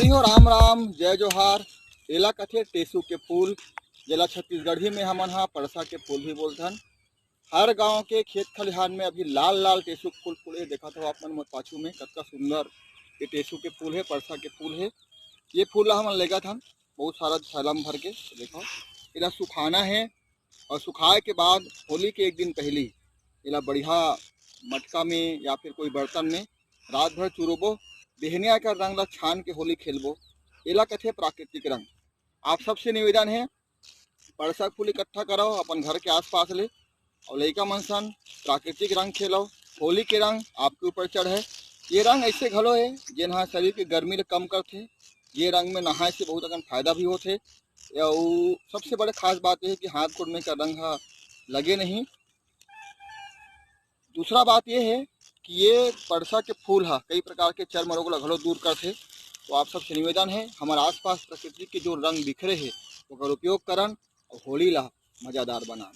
हो राम राम जय जोहार। एला कथे टेसू के फूल जेला छत्तीसगढ़ी में हमन हा परसा के फूल भी बोलथन। हर गांव के खेत खलिहान में अभी लाल लाल टेसू के फूल फूले देखा था अपन मोर पाछू में कतका सुंदर ये टेसू के फूल है, परसा के फूल है। ये फूल हमन लेगा था बहुत सारा थैलम भर के। देखो इला सुखाना है और सुखाए के बाद होली के एक दिन पहली इला बढ़िया मटका में या फिर कोई बर्तन में रात भर चुरोबो, बिहनिया का रंग ला छान के होली खेलबो। एला कथे प्राकृतिक रंग। आप सबसे निवेदन है परसा फूल इकट्ठा करो अपन घर के आसपास ले और लइका मन सन प्राकृतिक रंग खेलो। होली के रंग आपके ऊपर चढ़े। ये रंग ऐसे घलो है जेन हा शरीर के गर्मी ले कम करथे। ये रंग में नहाए से बहुत अकन फायदा भी होथे। और सबसे बड़े खास बात यह है कि हाथ गोड़ में का रंग हा लगे नहीं। दूसरा बात यह है कि ये परसा के फूल हा कई प्रकार के चर्म रोग ला घलो दूर करथे। तो आप सबसे निवेदन है हमारे आसपास प्रकृति के जो रंग बिखरे है ओकर उपयोग करन और होली ला मज़ेदार बनान।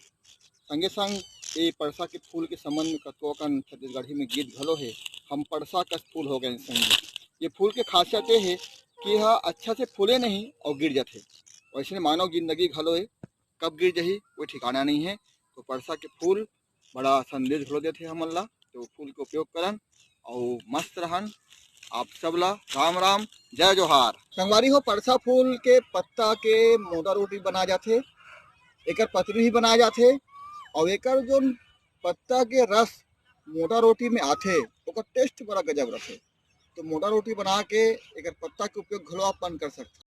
संगे संग ये परसा के फूल के संबंध में कतको अकन छत्तीसगढ़ी में गीत घलो है। हम परसा कस फूल हो गए संगी। ये फूल के खासियत ये है कि यह अच्छा से फूले नहीं और गिर जाते। वैसे मानव जिंदगी घलो है, कब गिर जाही कोई ठिकाना नहीं है। तो परसा के फूल बड़ा संदेश घलो देते हमन ला। तो फूल के उपयोग करन और मस्त रहन। आप सबला राम राम जय जोहार। संगवारी हो परसा फूल के पत्ता के मोदा रोटी बना जाथे, एकर पतरी भी बनाए जाथे और एकर जो पत्ता के रस मोटा रोटी में आथे ओकर टेस्ट बड़ा गजब रथे। तो मोटा रोटी बना के एकर पत्ता के उपयोग घलो अपन कर सकते।